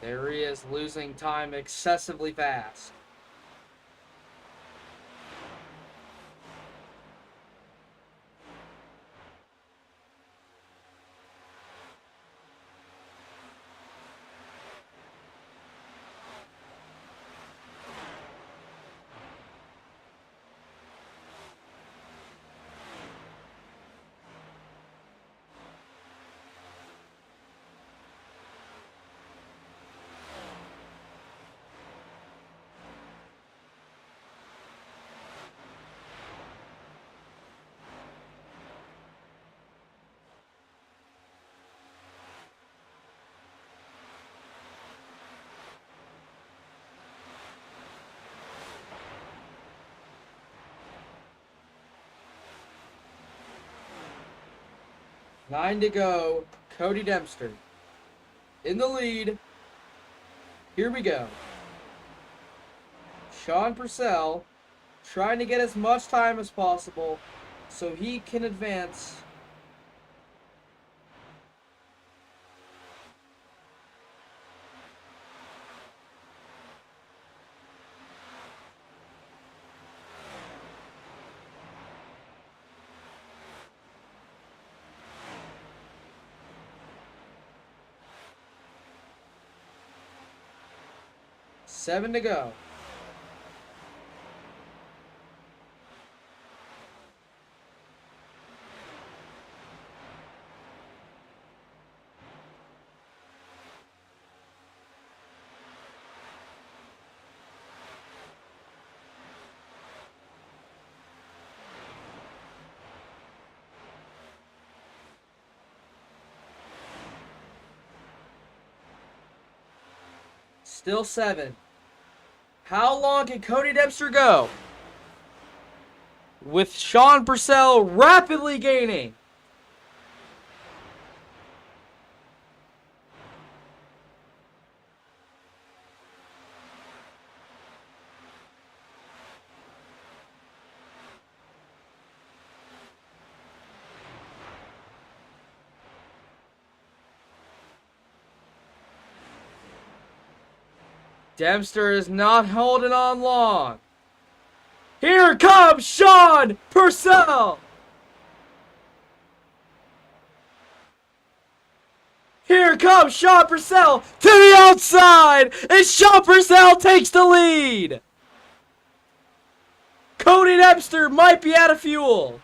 There he is, losing time excessively fast. 9 to go. Cody Dempster in the lead. Here we go. Sean Purcell trying to get as much time as possible so he can advance. Seven to go. Still 7. How long can Cody Dempster go? With Sean Purcell rapidly gaining. Dempster is not holding on long. Here comes Sean Purcell. Here comes Sean Purcell to the outside, and Sean Purcell takes the lead. Cody Dempster might be out of fuel.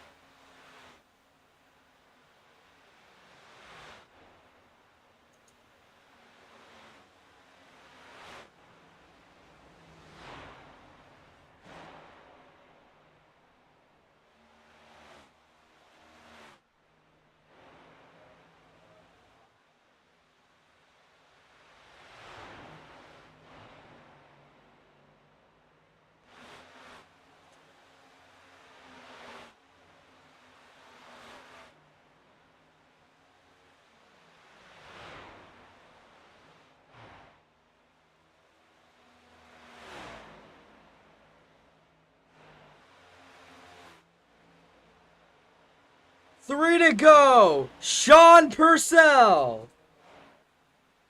Three to go. Sean Purcell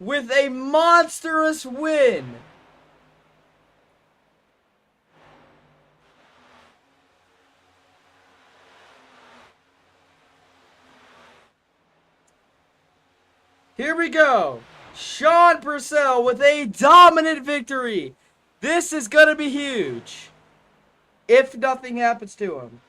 with a monstrous win. Here we go. Sean Purcell with a dominant victory. This is going to be huge if nothing happens to him.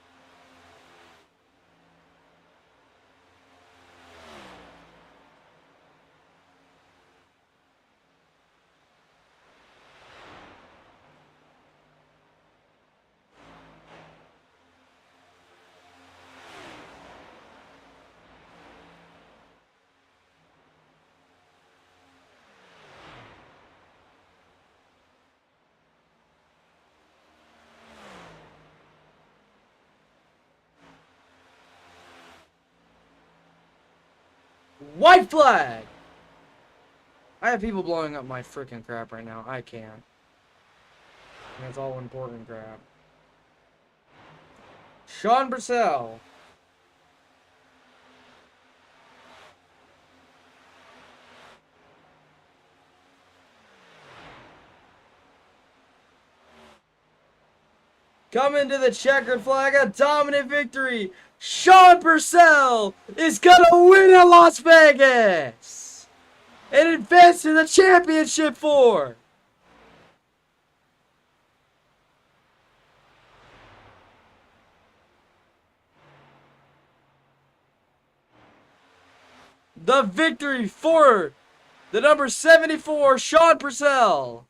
White flag! I have people blowing up my freaking crap right now. I can't. That's all important crap. Sean Purcell. Coming to the checkered flag, a dominant victory. Sean Purcell is gonna win at Las Vegas and advance to the championship four. The victory for the number 74, Sean Purcell.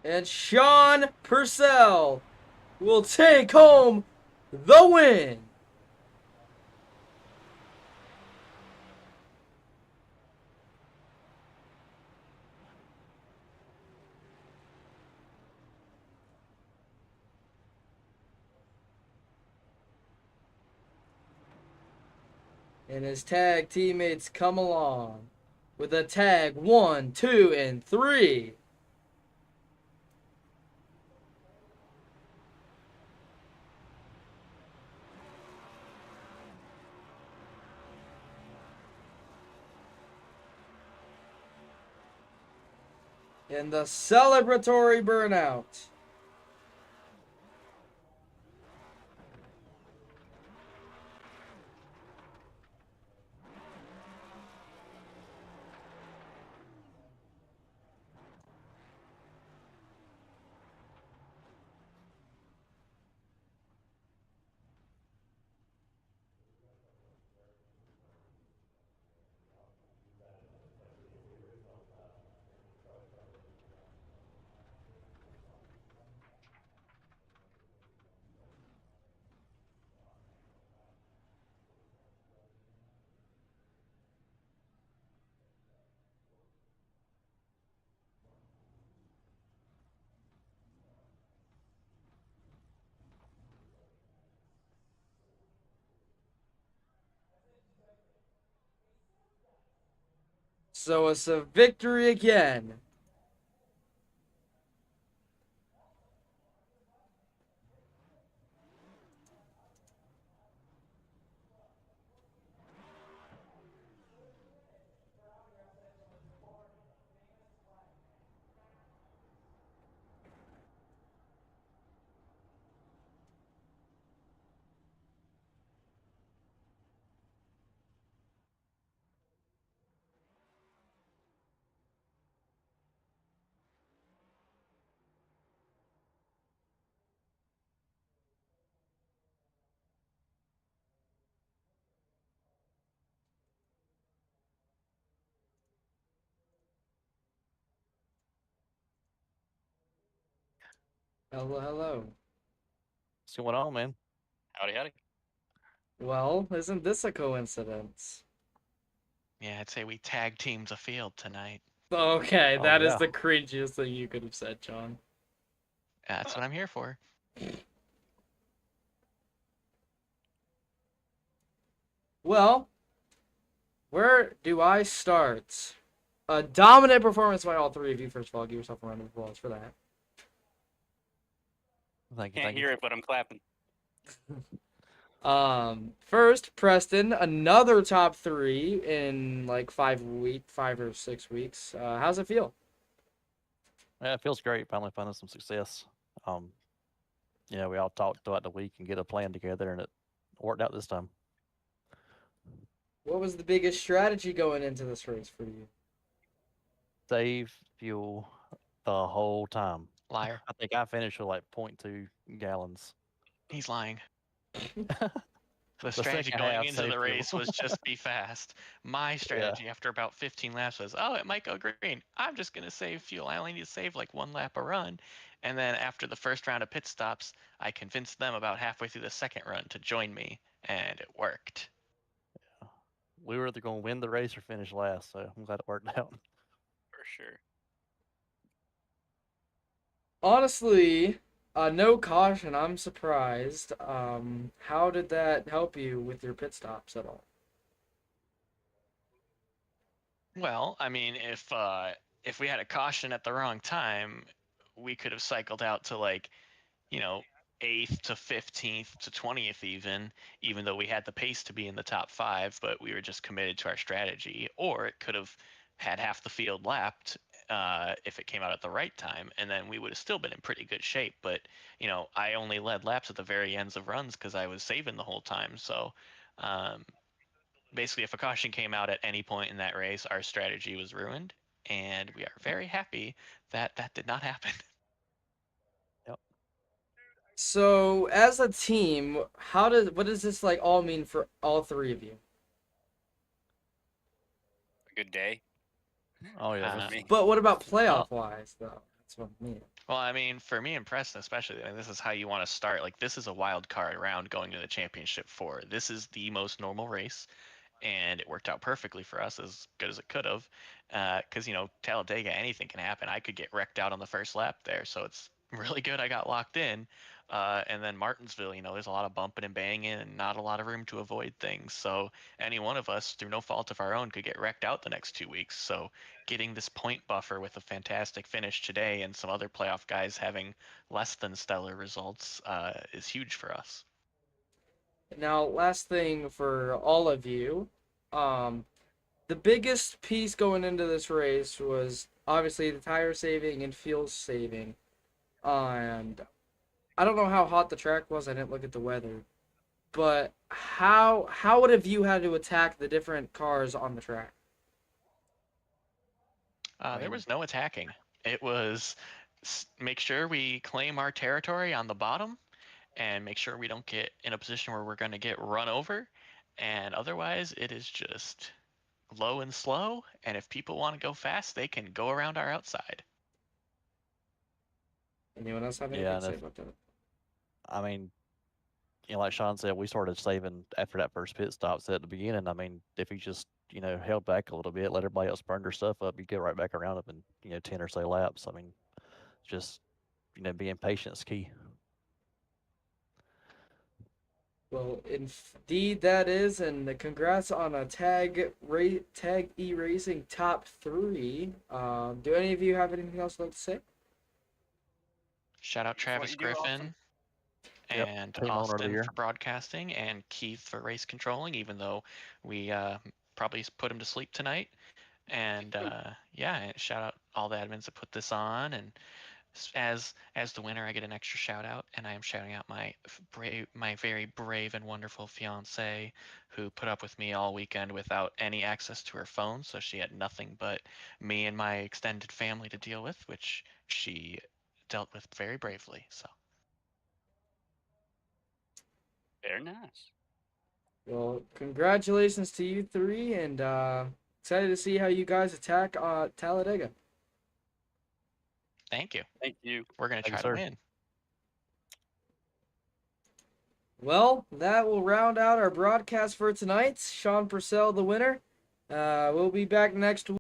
And Sean Purcell will take home the win. And his tag teammates come along with a tag 1, 2, and 3. In the celebratory burnout. So it's a victory again. Hello, hello. What's going on, man? Howdy, howdy. Well, isn't this a coincidence? Yeah, I'd say we tag teamed the field tonight. Okay, Oh that is yeah. the cringiest thing you could have said, John. That's what I'm here for. Well, where do I start? A dominant performance by all three of you. First of all, give yourself a round of applause for that. Thank you. Can't Thank hear you. it, but I'm clapping. First, Preston, another top three in like 5 or 6 weeks. How's it feel? Yeah, it feels great. Finally finding some success. Um, we all talked throughout the week and get a plan together, and it worked out this time. What was the biggest strategy going into this race for you? Save fuel the whole time. Liar. I think I finished with like 0.2 gallons. He's lying. The The strategy second going half, into the save fuel. race was just be fast. My Yeah, strategy after about 15 laps was, oh, it might go green. I'm just going to save fuel. I only need to save like one lap a run. And then after the first round of pit stops, I convinced them about halfway through the second run to join me, and it worked. we were either going to win the race or finish last, so I'm glad it worked out. For sure. Honestly, no caution. I'm surprised. How did that help you with your pit stops at all? Well, I mean, if we had a caution at the wrong time, we could have cycled out to like, you know, 8th to 15th to 20th even though we had the pace to be in the top 5, but we were just committed to our strategy. Or it could have had half the field lapped if it came out at the right time, and then we would have still been in pretty good shape. But, I only led laps at the very ends of runs because I was saving the whole time. So, um, basically, if a caution came out at any point in that race, our strategy was ruined, and we are very happy that that did not happen. Yep. So, as a team, what does this like all mean for all three of you? A good day. Oh yeah, Uh, this But what about well, playoff wise though? That's what I mean. Well, I mean, for me and Preston especially, I mean, this is how you want to start. Like, this is a wild card round going to the championship 4. This is the most normal race, and it worked out perfectly for us, as good as it could have. Because, Talladega, anything can happen. I could get wrecked out on the first lap there, so it's really good I got locked in. And then Martinsville, there's a lot of bumping and banging and not a lot of room to avoid things. So any one of us, through no fault of our own, could get wrecked out the next 2 weeks. So getting this point buffer with a fantastic finish today and some other playoff guys having less than stellar results is huge for us. Now, last thing for all of you, the biggest piece going into this race was obviously the tire saving and fuel saving. And I don't know how hot the track was. I didn't look at the weather. But how would have you had to attack the different cars on the track? There was no attacking. It was make sure we claim our territory on the bottom and make sure we don't get in a position where we're going to get run over. And otherwise, it is just low and slow. And if people want to go fast, they can go around our outside. Anyone else have anything Yeah, to and say if, about that? I mean, like Sean said, we started saving after that first pit stop. So at the beginning, I mean, if you just held back a little bit, let everybody else burn their stuff up, you get right back around them in 10 or so laps. I mean, just being patient is key. Well, indeed that is, and congrats on a Tag E Racing top 3. Do any of you have anything else you'd like to say? Shout out It's what Travis you do, Austin. Griffin Yep, and team owner of the Austin year. for broadcasting and Keith for race controlling, even though we probably put him to sleep tonight. And yeah, shout out all the admins that put this on. And as the winner, I get an extra shout out, and I am shouting out my very brave and wonderful fiance, who put up with me all weekend without any access to her phone, so she had nothing but me and my extended family to deal with, which she dealt with very bravely. So Very nice. Well, congratulations to you 3, and excited to see how you guys attack Talladega. thank you. Thank you. We're gonna Thank you, try to sir. win. Well, that will round out our broadcast for tonight. Sean Purcell, the winner. We'll be back next week.